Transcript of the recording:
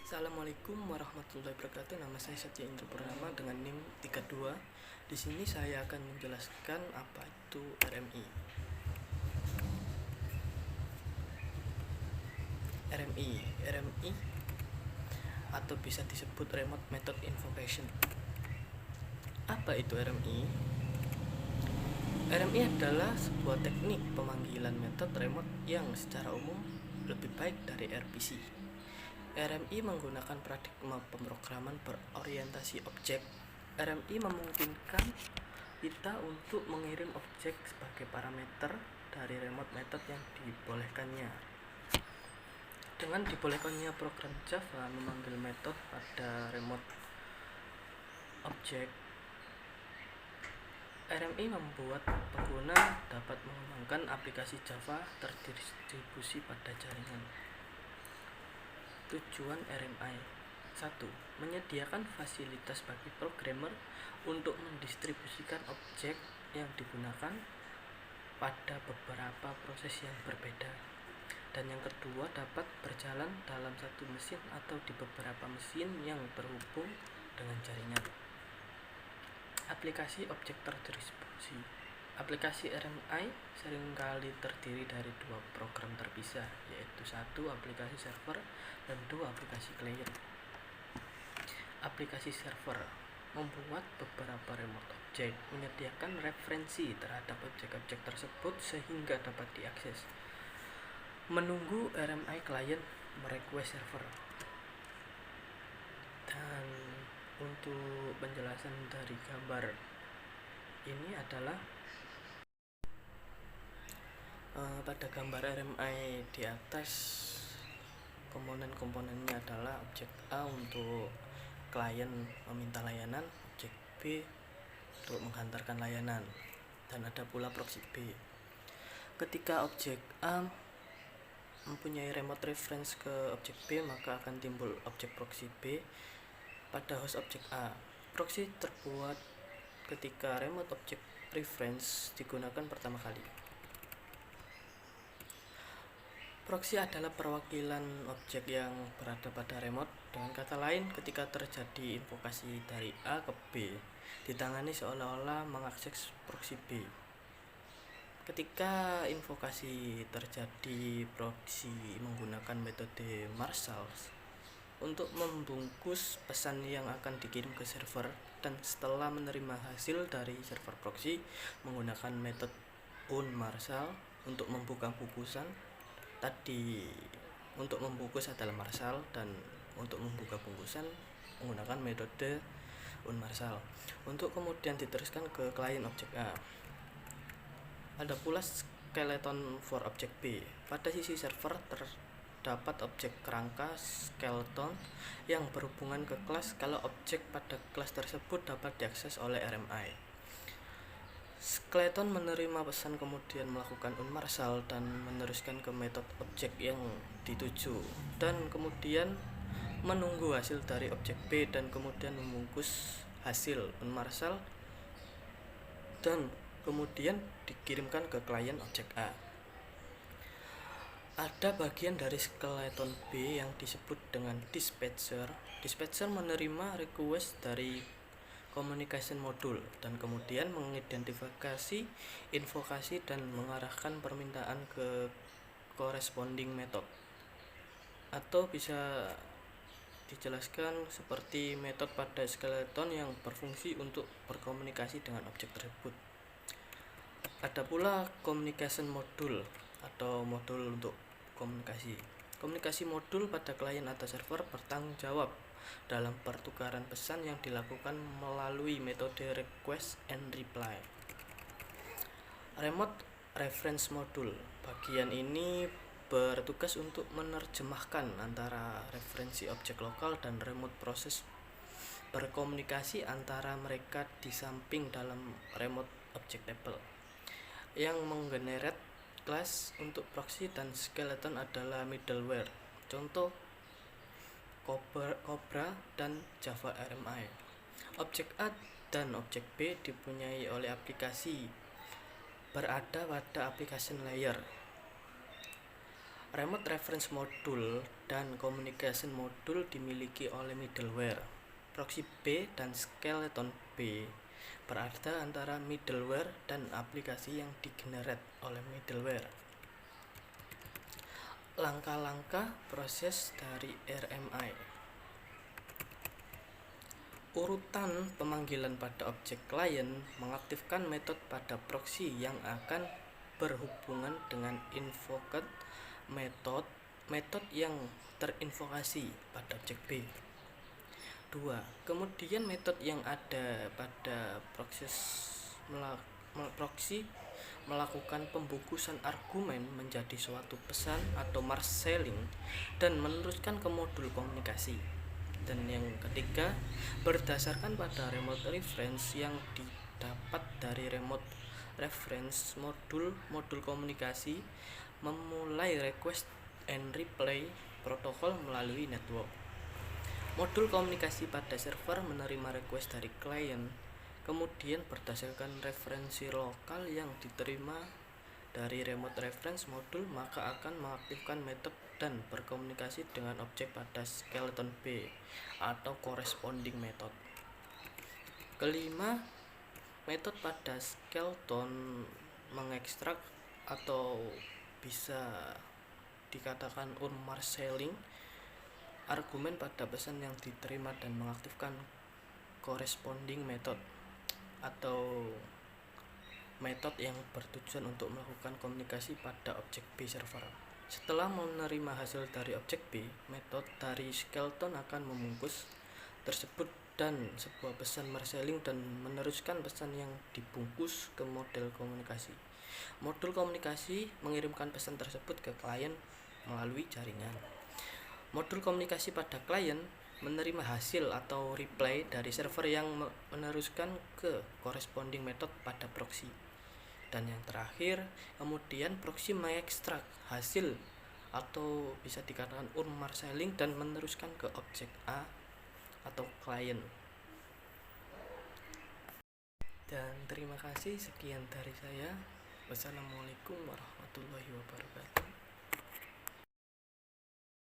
Assalamualaikum warahmatullahi wabarakatuh. Nama saya Satya Indra Purnama dengan NIM 32. Di sini saya akan menjelaskan apa itu RMI. RMI atau bisa disebut Remote Method Invocation. Apa itu RMI? RMI adalah sebuah teknik pemanggilan metode remote yang secara umum lebih baik dari RPC. RMI menggunakan paradigma pemrograman berorientasi objek. RMI memungkinkan kita untuk mengirim objek sebagai parameter dari remote method yang dibolehkannya. Dengan dibolehkannya program Java memanggil metode pada remote objek, RMI membuat pengguna dapat mengembangkan aplikasi Java terdistribusi pada jaringan. Tujuan RMI: 1. Menyediakan fasilitas bagi programmer untuk mendistribusikan objek yang digunakan pada beberapa proses yang berbeda. Dan yang kedua, dapat berjalan dalam satu mesin atau di beberapa mesin yang terhubung dengan jaringan. Aplikasi objek terdistribusi. Aplikasi RMI seringkali terdiri dari dua program terpisah, yaitu satu aplikasi server dan dua aplikasi client. Aplikasi server membuat beberapa remote objek, menyediakan referensi terhadap objek-objek tersebut sehingga dapat diakses. Menunggu RMI client merequest server. Dan untuk penjelasan dari gambar ini adalah pada gambar RMI di atas, komponen-komponennya adalah objek A untuk klien meminta layanan, objek B untuk menghantarkan layanan, dan ada pula proxy B. Ketika objek A mempunyai remote reference ke objek B, maka akan timbul objek proxy B pada host objek A. Proxy terbuat ketika remote object reference digunakan pertama kali. Proxy adalah perwakilan objek yang berada pada remote. Dengan kata lain, ketika terjadi invokasi dari A ke B, ditangani seolah-olah mengakses proxy B. Ketika invokasi terjadi, proxy menggunakan metode Marshalls untuk membungkus pesan yang akan dikirim ke server, dan setelah menerima hasil dari server proxy menggunakan metode onMarshal untuk membuka bungkusan. Tadi untuk membungkus adalah Marshal, dan untuk membuka bungkusan menggunakan metode onMarshal untuk kemudian diteruskan ke klien objek A. Ada pula skeleton for objek B. Pada sisi server terdapat objek kerangka skeleton yang berhubungan ke kelas kalau objek pada kelas tersebut dapat diakses oleh RMI. Skeleton menerima pesan kemudian melakukan onMarshal dan meneruskan ke metode objek yang dituju, dan kemudian menunggu hasil dari objek B dan kemudian membungkus hasil onMarshal dan kemudian dikirimkan ke klien objek A. Ada bagian dari skeleton B yang disebut dengan dispatcher. Dispatcher menerima request dari communication module dan kemudian mengidentifikasi invokasi dan mengarahkan permintaan ke corresponding method, atau bisa dijelaskan seperti metode pada skeleton yang berfungsi untuk berkomunikasi dengan objek tersebut. Ada pula communication module atau modul untuk komunikasi. Komunikasi modul pada klien atau server bertanggung jawab dalam pertukaran pesan yang dilakukan melalui metode request and reply. Remote reference module. Bagian ini bertugas untuk menerjemahkan antara referensi objek lokal dan remote proses berkomunikasi antara mereka di samping dalam remote object table. Yang menggenerate kelas untuk proxy dan skeleton adalah middleware. Contoh Cobra dan Java RMI. Objek A dan objek B dipunyai oleh aplikasi berada pada application layer. Remote reference module dan communication module dimiliki oleh middleware. Proxy B dan skeleton B berada antara middleware dan aplikasi yang digenerate oleh middleware. Langkah-langkah proses dari RMI. Urutan pemanggilan pada objek klien mengaktifkan metode pada proxy yang akan berhubungan dengan invoked metode yang terinvokasi pada objek B. 2. Kemudian metode yang ada pada proxy melakukan pembungkusan argumen menjadi suatu pesan atau marshalling dan meneruskan ke modul komunikasi. Dan yang ketiga, berdasarkan pada remote reference yang didapat dari remote reference modul komunikasi memulai request and reply protokol melalui network. Modul komunikasi pada server menerima request dari klien, kemudian berdasarkan referensi lokal yang diterima dari remote reference modul maka akan mengaktifkan metode dan berkomunikasi dengan objek pada skeleton B atau corresponding method. Kelima, metode pada skeleton mengekstrak atau bisa dikatakan unmarshalling argumen pada pesan yang diterima dan mengaktifkan corresponding method atau metode yang bertujuan untuk melakukan komunikasi pada objek B server. Setelah menerima hasil dari objek B, metode dari skeleton akan membungkus tersebut dan sebuah pesan marshalling dan meneruskan pesan yang dibungkus ke model komunikasi. Modul komunikasi mengirimkan pesan tersebut ke klien melalui jaringan. Modul komunikasi pada klien menerima hasil atau reply dari server yang meneruskan ke corresponding method pada proxy. Dan yang terakhir, kemudian proxy mengekstrak hasil atau bisa dikatakan unmarshalling dan meneruskan ke objek A atau klien. Dan terima kasih, sekian dari saya. Wassalamualaikum warahmatullahi wabarakatuh.